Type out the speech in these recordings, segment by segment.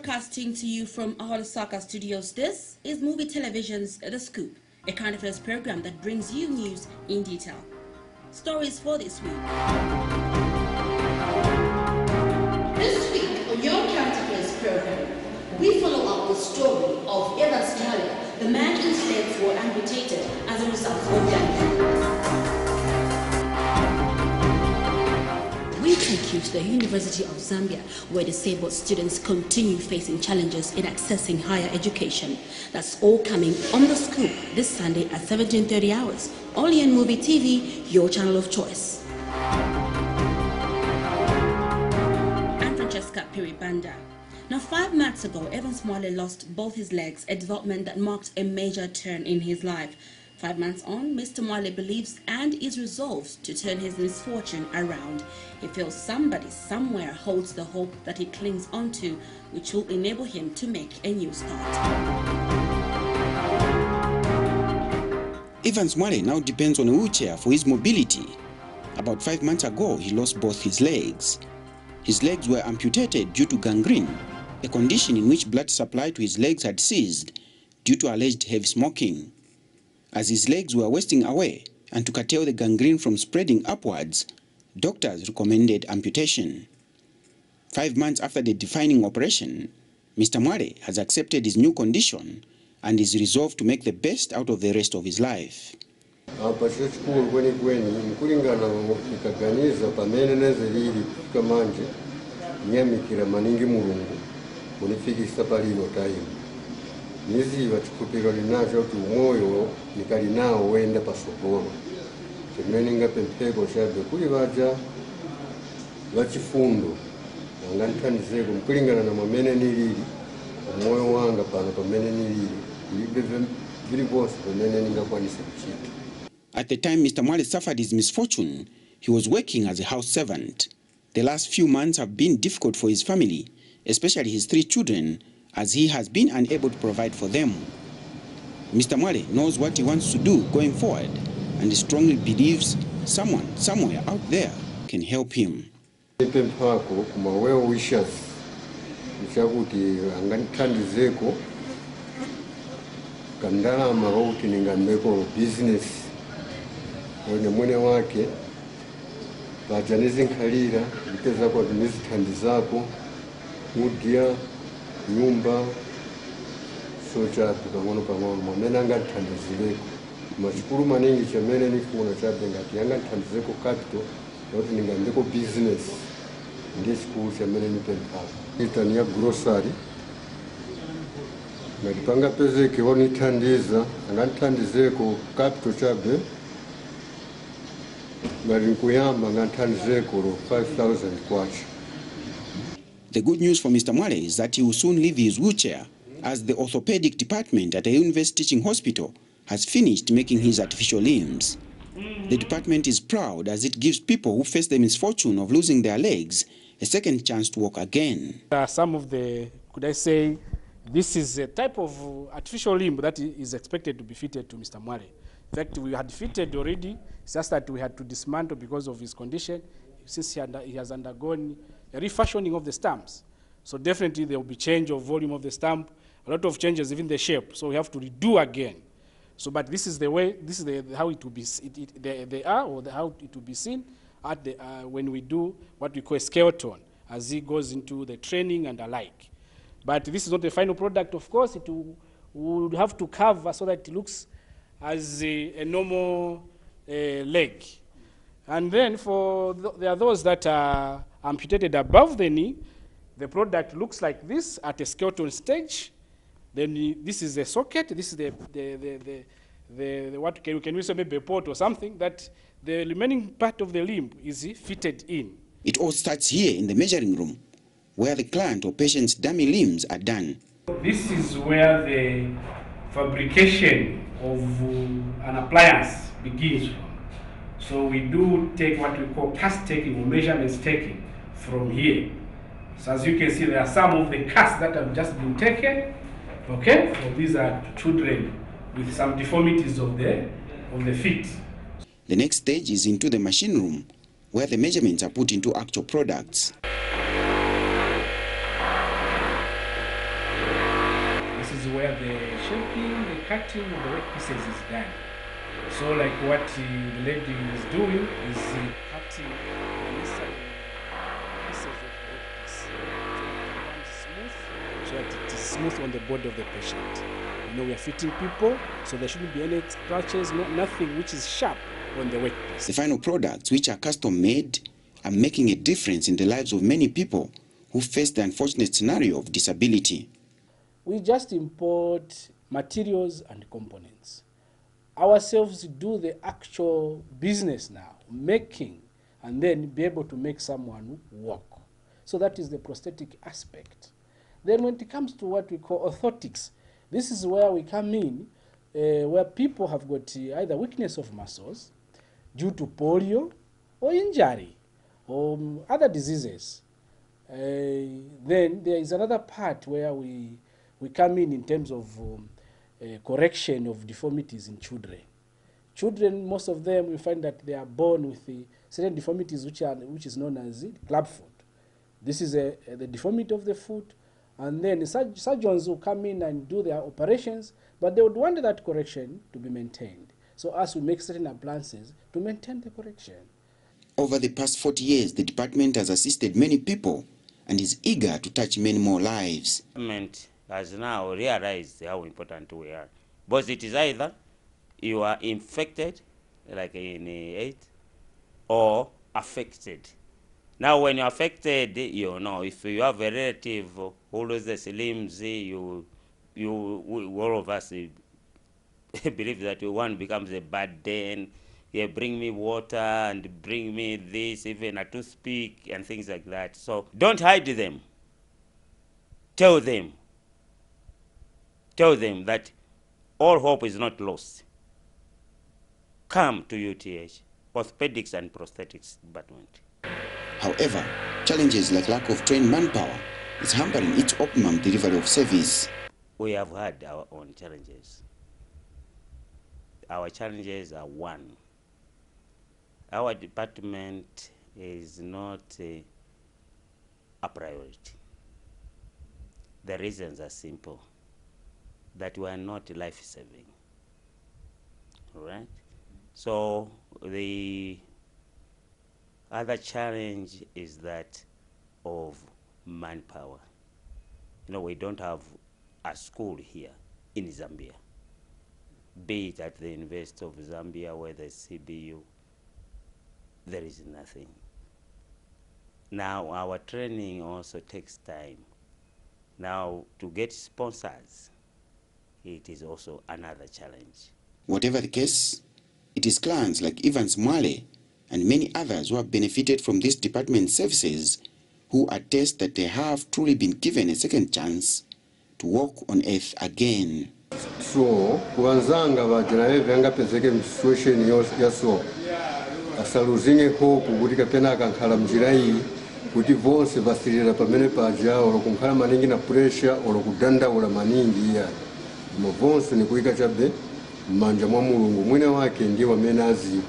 Broadcasting to you from our Lusaka studios, this is Movie Television's The Scoop, a current affairs program that brings you news in detail. Stories for this week. This week on your current affairs program, we follow up the story of Evans Mwale, the man whose legs were amputated as a result of gangrene. We take you to the University of Zambia, where disabled students continue facing challenges in accessing higher education. That's all coming on The Scoop this Sunday at 17:30 hours, only on Movie TV, your channel of choice. I'm Francesca Piribanda. Now, 5 months ago, Evans Mwale lost both his legs, a development that marked a major turn in his life. 5 months on, Mr. Mwale believes and is resolved to turn his misfortune around. He feels somebody somewhere holds the hope that he clings onto, which will enable him to make a new start. Evans Mwale now depends on a wheelchair for his mobility. About 5 months ago, he lost both his legs. His legs were amputated due to gangrene, a condition in which blood supply to his legs had ceased due to alleged heavy smoking. As his legs were wasting away and to curtail the gangrene from spreading upwards, doctors recommended amputation. 5 months after the defining operation, Mr. Mwale has accepted his new condition and is resolved to make the best out of the rest of his life. Niziva chikupiro linacho kuti umoyo nikalinawo wenda pasogolo chimene ngapempheko chabe kuli vaja vachifundo angandithandizeko mkulingana na mwamene nilili umoyo wanga pano pamene nilili ilibe viliponse pamene ningakwanise kuchita. At the time Mr. Mwale suffered his misfortune, he was working as a house servant. The last few months have been difficult for his family, especially his 3 children, as he has been unable to provide for them. Mr. Mwale knows what he wants to do going forward and strongly believes someone somewhere out there can help him. Ipemphako kuma well wishers nchakuti angandithandizeko kandalama kuti ningambeko business wene mwene wake vajanizinkhalira kupeza kuti nizithandizako kudya nyumba socha pang'ono pang'ono mwamene angandithandizireko machikulu maningi chamene nifuna chabe ngati angandithandizeko capital kuti ningambeko business ndiye chikulu chamene nipemphako. Itani ya grocery ngati pangapezeke wonithandiza angandithandizeko capital chabe ngati nkuyamba angandithandizeko 5,000 kwacha. The good news for Mr. Mwale is that he will soon leave his wheelchair, as the orthopedic department at the University Teaching Hospital has finished making his artificial limbs. The department is proud as it gives people who face the misfortune of losing their legs a second chance to walk again. Some of the, could I say, this is a type of artificial limb that is expected to be fitted to Mr. Mwale. In fact, we had fitted already, it's just that we had to dismantle because of his condition, since he has undergone a refashioning of the stumps. So definitely there will be change of volume of the stump, a lot of changes, even the shape. So we have to redo again. So, but this is the way, this is how it will be, they are, or how it will be seen at the, when we do what we call a skeleton, as he goes into the training and the like. But this is not the final product, of course. It will have to cover so that it looks as a normal leg. And then there are those that are amputated above the knee. The product looks like this at a skeleton stage. Then this is the socket. This is the what can we say, maybe a port or something that the remaining part of the limb is fitted in. It all starts here in the measuring room, where the client or patient's dummy limbs are done. This is where the fabrication of an appliance begins from. So we do take what we call cast taking or measurements taking from here. So as you can see, there are some of the casts that have just been taken. Okay, so these are children with some deformities of the feet. The next stage is into the machine room, where the measurements are put into actual products. where the shaping, the cutting of the workpieces is done. So like what the lady is doing is cutting the necessary pieces of the workpiece so that it is smooth on the body of the patient. You know, we are fitting people, so there shouldn't be any scratches, nothing which is sharp on the workpiece. The final products, which are custom made, are making a difference in the lives of many people who face the unfortunate scenario of disability. We just import materials and components. Ourselves do the actual business now, making, and then be able to make someone walk. So that is the prosthetic aspect. Then when it comes to what we call orthotics, this is where we come in, where people have got either weakness of muscles due to polio or injury or other diseases. Then there is another part where we come in terms of correction of deformities in children. Children, most of them, we find that they are born with certain deformities which is known as clubfoot. This is the deformity of the foot, and then surgeons will come in and do their operations, but they would want that correction to be maintained. So as we make certain appliances to maintain the correction. Over the past 40 years, the department has assisted many people and is eager to touch many more lives. Government has now realized how important we are. Because it is either you are infected, like in AIDS, or affected. Now when you're affected, you know, if you have a relative who loses limbs, all of us believe that one becomes a burden. Yeah, bring me water and bring me this, even a toothpick and things like that. So don't hide them. Tell them that all hope is not lost. Come to UTH, Orthopedics and Prosthetics Department. However, challenges like lack of trained manpower is hampering its optimum delivery of service. We have had our own challenges. Our challenges are one. Our department is not a priority. The reasons are simple, that we are not life-saving, all right? So the other challenge is that of manpower. You know, we don't have a school here in Zambia, be it at the University of Zambia where the CBU, there is nothing. Now our training also takes time. Now to get sponsors, it is also another challenge. Whatever the case, it is clients like Evans Mwale and many others who have benefited from this department's services who attest that they have truly been given a second chance to walk on earth again. So kuanzanga vajinaye vyanga pezeke situation yaso asaluzinge hope kuti kapena akankhala mnjira iyi kuti vonse vasilira pamene paja olo kunkhala maningi na pressure olo kudandaula maningi iya koma vonse nikuyika chabe m'manja mwa Mulungu mwene wake ndiye amene aziwa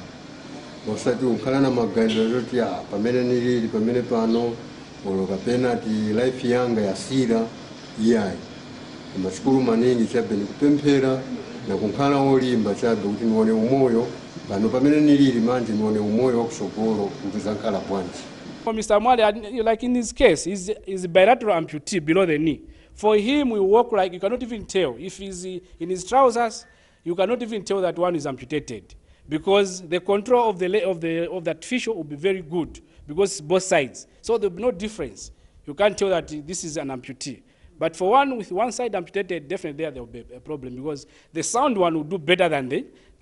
osati unkhala na maganizo oti pamene nilili pamene pano olo kapena ti life yanga yasira iyayi koma chikulu maningi chabe nikupemphera na kunkhala olimba chabe kuti nione umoyo pano pamene nilili manje nione umoyo wakusogolo kuti zankhala bwanji. For Mr. Mwale, like in his case, he's bilateral amputee below the knee. For him, we walk like you cannot even tell. If he's in his trousers, you cannot even tell that one is amputated, because the control of that fissure will be very good, because it's both sides. So there will be no difference. You can't tell that this is an amputee. But for one with one side amputated, definitely there will be a problem, because the sound one will do better than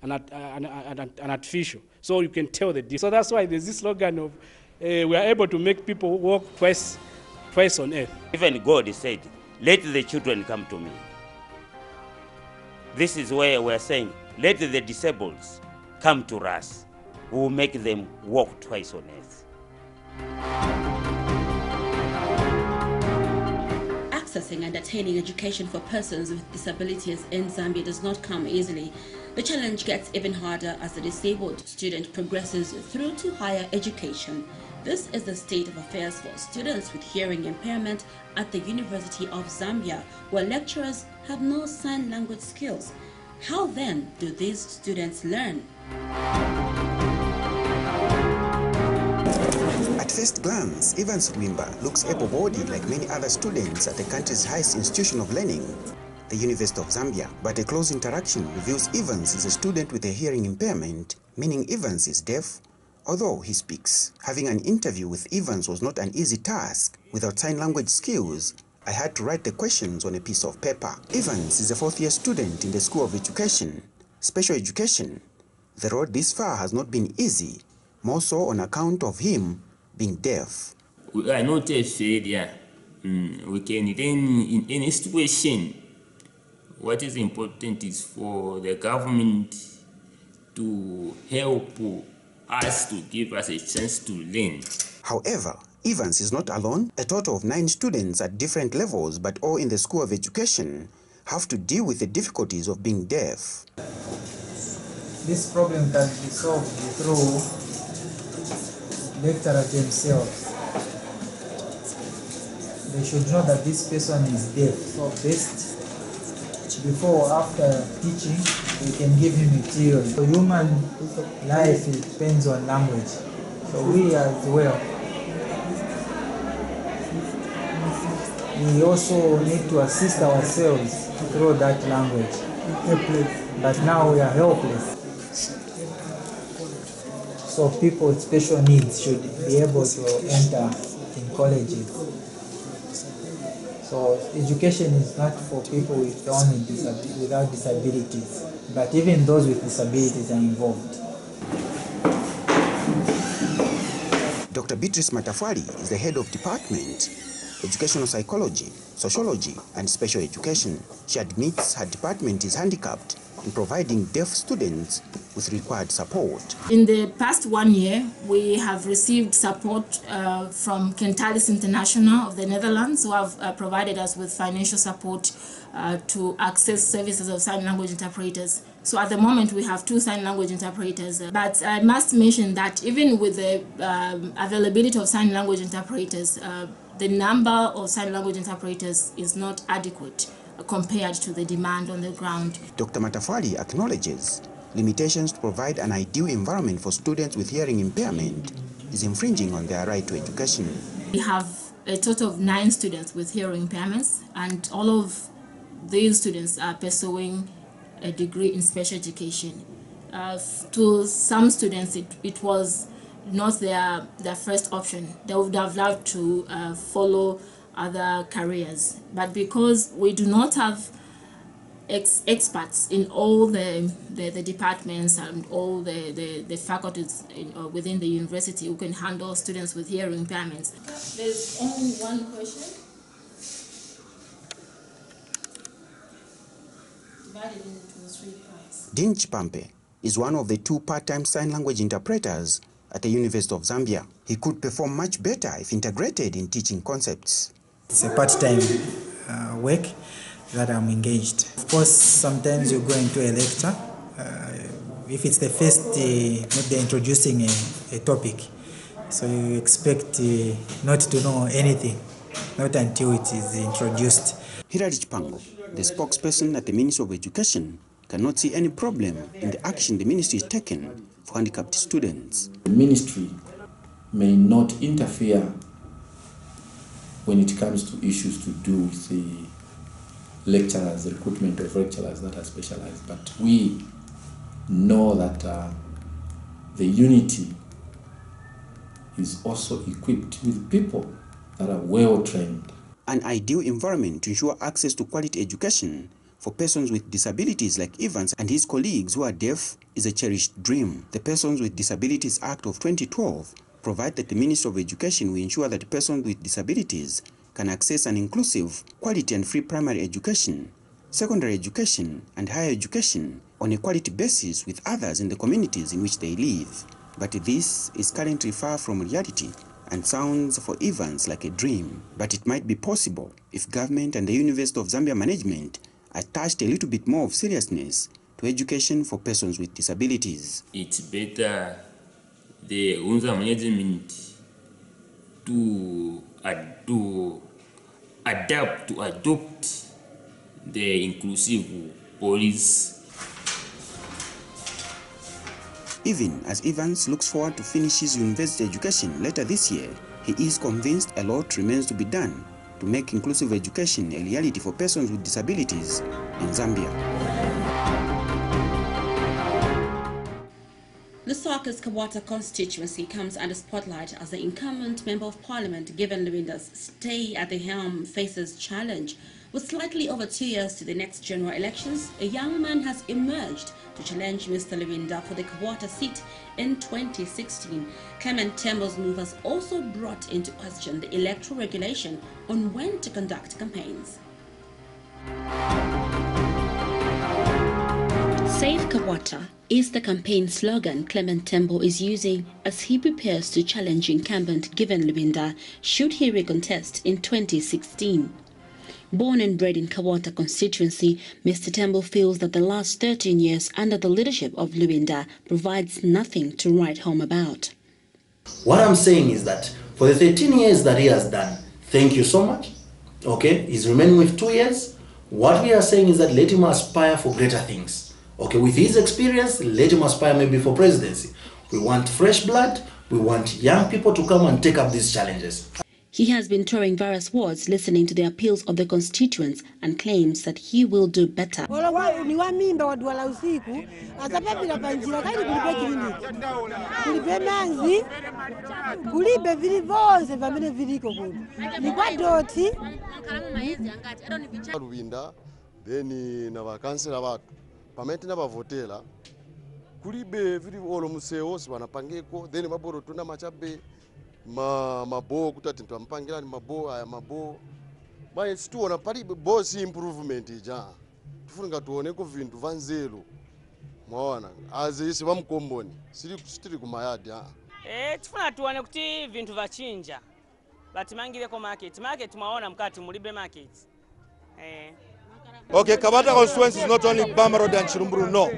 an artificial. So you can tell the difference. So that's why there's this slogan of we are able to make people walk twice on earth. Even God said, let the children come to me. This is where we're saying, let the disabled come to us. We will make them walk twice on earth. Accessing and attaining education for persons with disabilities in Zambia does not come easily. The challenge gets even harder as the disabled student progresses through to higher education. This is the state of affairs for students with hearing impairment at the University of Zambia, where lecturers have no sign language skills. How then do these students learn? At first glance, Evans Rwimba looks able-bodied like many other students at the country's highest institution of learning, the University of Zambia. But a close interaction reveals Evans is a student with a hearing impairment, meaning Evans is deaf, although he speaks. Having an interview with Evans was not an easy task. Without sign language skills, I had to write the questions on a piece of paper. Evans is a fourth-year student in the School of Education, Special Education. The road this far has not been easy, more so on account of him being deaf. We are not a failure. We can learn in any situation. What is important is for the government to help us, to give us a chance to learn. However, Evans is not alone. A total of 9 students at different levels, but all in the School of Education, have to deal with the difficulties of being deaf. This problem can be solved through lecturers themselves. They should know that this person is deaf. So best, before or after teaching, we can give him a theory. So human life depends on language. So we as well, we also need to assist ourselves through that language. But now we are helpless. So people with special needs should be able to enter in colleges. So education is not for people with only without disabilities, but even those with disabilities are involved. Dr. Beatrice Matafwali is the head of department, Educational Psychology, Sociology, and Special Education. She admits her department is handicapped in providing deaf students with required support. In the past 1 year, we have received support from Kentalis International of the Netherlands, who have provided us with financial support to access services of sign language interpreters. So at the moment, we have 2 sign language interpreters. But I must mention that even with the availability of sign language interpreters, the number of sign language interpreters is not adequate compared to the demand on the ground. Dr. Matafwali acknowledges limitations to provide an ideal environment for students with hearing impairment is infringing on their right to education. We have a total of 9 students with hearing impairments, and all of these students are pursuing a degree in special education. To some students, it was not their first option. They would have loved to follow other careers, but because we do not have experts in all the departments and all the faculties within the university who can handle students with hearing impairments. There's only one question. Divided into 3 parts. Dean Chipampe is one of the 2 part-time sign language interpreters at the University of Zambia. He could perform much better if integrated in teaching concepts. It's a part-time work that I'm engaged. Of course, sometimes you go into a lecture. If it's the first, maybe they're introducing a topic, so you expect not to know anything, not until it is introduced. Hilary Chipango, the spokesperson at the Ministry of Education, cannot see any problem in the action the ministry is taking for handicapped students. The ministry may not interfere when it comes to issues to do with the lecturers, the recruitment of lecturers that are specialized. But we know that the unity is also equipped with people that are well trained. An ideal environment to ensure access to quality education for persons with disabilities like Evans and his colleagues who are deaf is a cherished dream. The Persons with Disabilities Act of 2012 provides that the Ministry of Education will ensure that persons with disabilities can access an inclusive, quality and free primary education, secondary education and higher education on a quality basis with others in the communities in which they live. But this is currently far from reality and sounds for Evans like a dream. But it might be possible if government and the University of Zambia management attached a little bit more of seriousness to education for persons with disabilities. It's better the UNZA management to adopt the inclusive policy. Even as Evans looks forward to finish his university education later this year, he is convinced a lot remains to be done to make inclusive education a reality for persons with disabilities in Zambia. The Swaka's Kabata constituency comes under spotlight as the incumbent Member of Parliament, Given Lubinda's stay at the helm, faces challenge. With slightly over 2 years to the next general elections, a young man has emerged to challenge Mr. Lubinda for the Kabata seat in 2016. Clement Tembo's move has also brought into question the electoral regulation on when to conduct campaigns. Save Kabata is the campaign slogan Clement Tembo is using as he prepares to challenge incumbent Given Lubinda should he recontest in 2016. Born and bred in Kabata constituency, Mr. Tembo feels that the last 13 years under the leadership of Lubinda provides nothing to write home about. What I'm saying is that for the 13 years that he has done, thank you so much. Okay, he's remaining with 2 years. What we are saying is that let him aspire for greater things. Okay, with his experience, let him aspire maybe for presidency. We want fresh blood. We want young people to come and take up these challenges. He has been touring various wards listening to the appeals of the constituents and claims that he will do better. mabo kutati mpangilani mabo aya mabo baya situona palibe bosi improvement ija tufunga tuone ko vintu vanzelo mwaona azisi bamkomboni sitiri kumayadi tifuna tuone kuti vintu vachinja batimangire ko market mwaona mkati mulibe market. Okay, Kabata constituency is not only Bama Road and Chirumburu, no.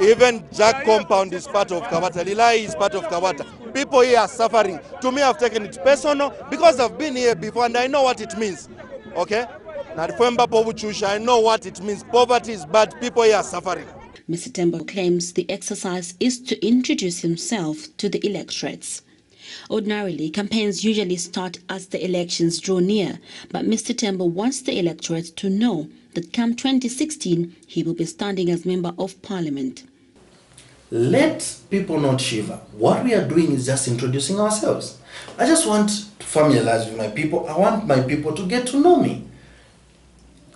Even Jack compound is part of Kabata. Lilai is part of Kabata. People here are suffering. To me, I've taken it personal because I've been here before and I know what it means. Okay? I know what it means. Poverty is bad. People here are suffering. Mr. Tembo claims the exercise is to introduce himself to the electorates. Ordinarily, campaigns usually start as the elections draw near, but Mr. Tembo wants the electorate to know that come 2016, he will be standing as Member of Parliament. Let people not shiver. What we are doing is just introducing ourselves. I just want to familiarize with my people. I want my people to get to know me.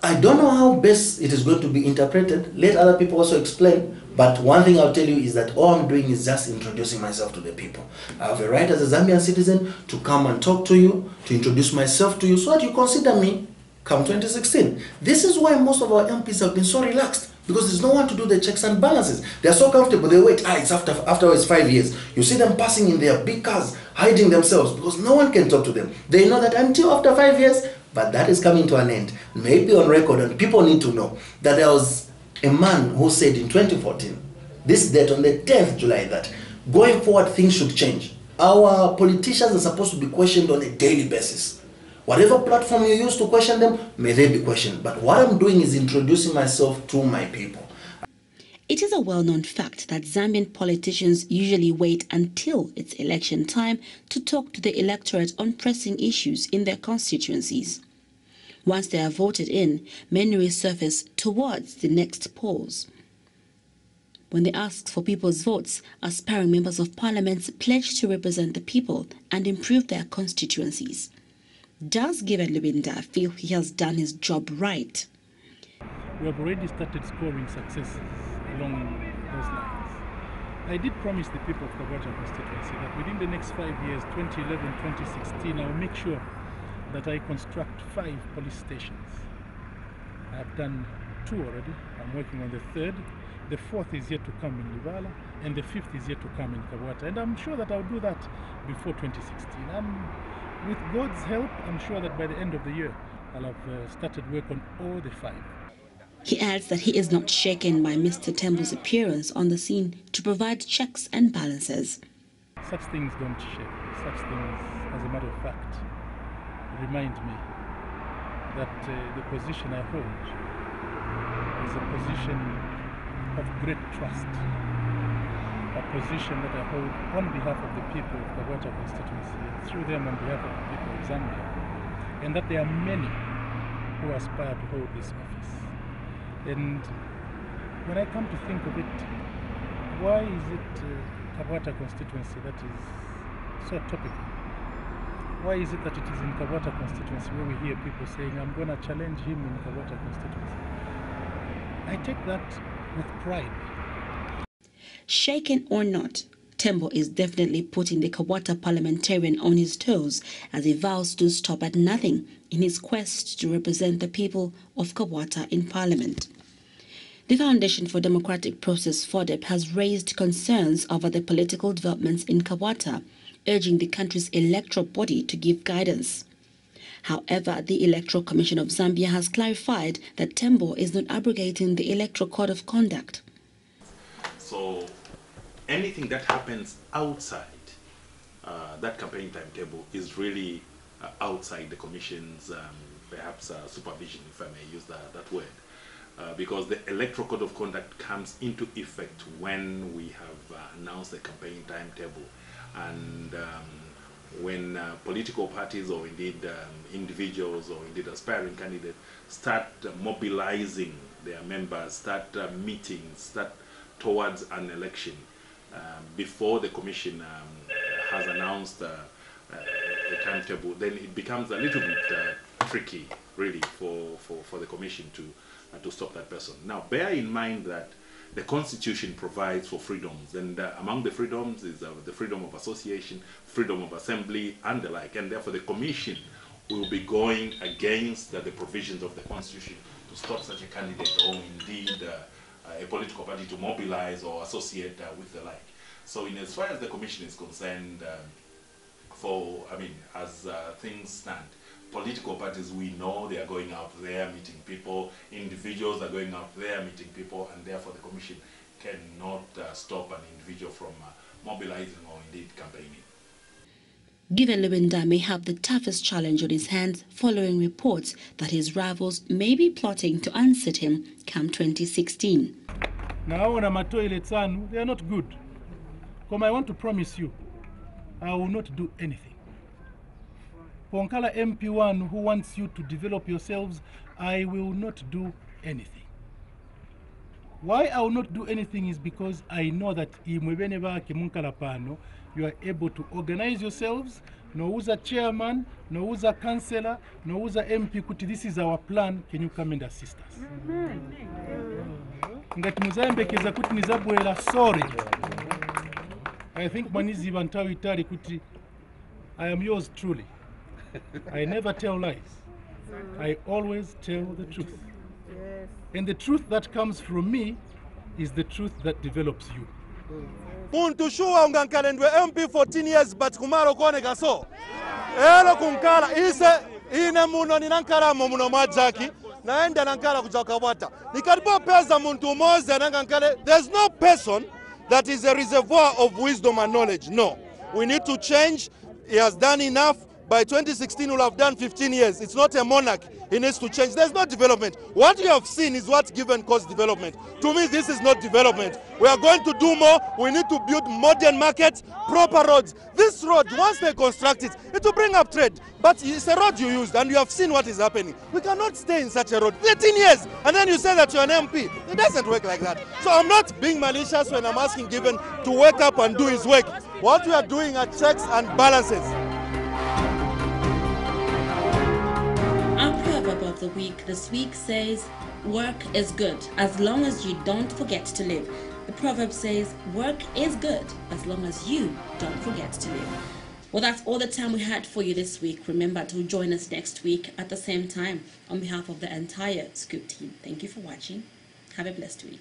I don't know how best it is going to be interpreted. Let other people also explain. But one thing I'll tell you is that all I'm doing is just introducing myself to the people. I have a right as a Zambian citizen to come and talk to you, to introduce myself to you so that you consider me come 2016. This is why most of our MPs have been so relaxed, because there's no one to do the checks and balances. They're so comfortable. They wait, it's afterwards 5 years. You see them passing in their big cars, hiding themselves because no one can talk to them. They know that until after 5 years, but that is coming to an end. Maybe on record, and people need to know that there was a man who said in 2014, this date on the 10th July, that going forward things should change. Our politicians are supposed to be questioned on a daily basis. Whatever platform you use to question them, may they be questioned. But what I'm doing is introducing myself to my people. It is a well-known fact that Zambian politicians usually wait until it's election time to talk to the electorate on pressing issues in their constituencies. Once they are voted in, many resurface towards the next polls. When they ask for people's votes, aspiring members of parliament pledge to represent the people and improve their constituencies. Does Given Lubinda feel he has done his job right? We have already started scoring successes along those lines. I did promise the people of Kabata constituency that within the next 5 years, 2011, 2016, I will make sure that I construct 5 police stations. I have done 2 already. I'm working on the 3rd. The 4th is yet to come in Livala, and the 5th is yet to come in Kabata. And I'm sure that I'll do that before 2016. With God's help, I'm sure that by the end of the year, I'll have started work on all the 5. He adds that he is not shaken by Mr. Tembo's appearance on the scene to provide checks and balances. Such things don't shake. such things, as a matter of fact, remind me that the position I hold is a position of great trust, a position that I hold on behalf of the people of Kabwacha constituency, and through them on behalf of the people of Zambia, and that there are many who aspire to hold this office. And when I come to think of it, why is it Kabwacha constituency that is so topical? Why is it that it is in Kabwacha constituency where we hear people saying, I'm going to challenge him in Kabwacha constituency? I take that with pride. Shaken or not, Tembo is definitely putting the Kabwata parliamentarian on his toes as he vows to stop at nothing in his quest to represent the people of Kabwata in parliament. The Foundation for Democratic Process, FODEP, has raised concerns over the political developments in Kabwata, urging the country's electoral body to give guidance. However, the Electoral Commission of Zambia has clarified that Tembo is not abrogating the Electoral Code of Conduct. So anything that happens outside that campaign timetable is really outside the Commission's perhaps supervision, if I may use that word. Because the Electoral Code of Conduct comes into effect when we have announced the campaign timetable, and when political parties or indeed individuals or indeed aspiring candidates start mobilizing their members, start meeting, start towards an election before the Commission has announced a timetable, then it becomes a little bit tricky, really, for the Commission to stop that person. Now, bear in mind that the Constitution provides for freedoms, and among the freedoms is the freedom of association, freedom of assembly, and the like, and therefore the Commission will be going against the provisions of the Constitution to stop such a candidate or indeed a political party to mobilize or associate with the like. So in as far as the Commission is concerned, as things stand, political parties, we know they are going out there meeting people, individuals are going out there meeting people, and therefore the Commission cannot stop an individual from mobilizing or indeed campaigning. Given Lubenda may have the toughest challenge on his hands following reports that his rivals may be plotting to unseat him come 2016. Now, when I'm at toilets, they are not good. Come, I want to promise you, I will not do anything. Ponkala MP1 who wants you to develop yourselves, I will not do anything. Why I will not do anything is because I know that you are able to organize yourselves. No who's a chairman, no who's a councillor, no who's a MP. This is our plan. Can you come and assist us? Sorry. I think Manizi Bantawi Tari Kuti, I am yours truly. I never tell lies. I always tell the truth. Yes. And the truth that comes from me is the truth that develops you. Muntu shuwa ungankalendwe MP 14 years but kumaro kone kaso. Elo kunkala ise ine muno ninankala muno majaki naenda nankala kujakabwata. Nikaripo pesa muntu moze nangankale. There's no person that is a reservoir of wisdom and knowledge. No. We need to change. He has done enough. By 2016, we'll have done 15 years. It's not a monarch. He needs to change. There's no development. What you have seen is what given cause development. To me, this is not development. We are going to do more. We need to build modern markets, proper roads. This road, once they construct it, it will bring up trade. But it's a road you used, and you have seen what is happening. We cannot stay in such a road. 13 years, and then you say that you're an MP. It doesn't work like that. So I'm not being malicious when I'm asking Given to wake up and do his work. What we are doing are checks and balances. Our proverb of the week this week says, work is good as long as you don't forget to live. The proverb says, work is good as long as you don't forget to live. Well, that's all the time we had for you this week. Remember to join us next week at the same time. On behalf of the entire Scoop team, thank you for watching. Have a blessed week.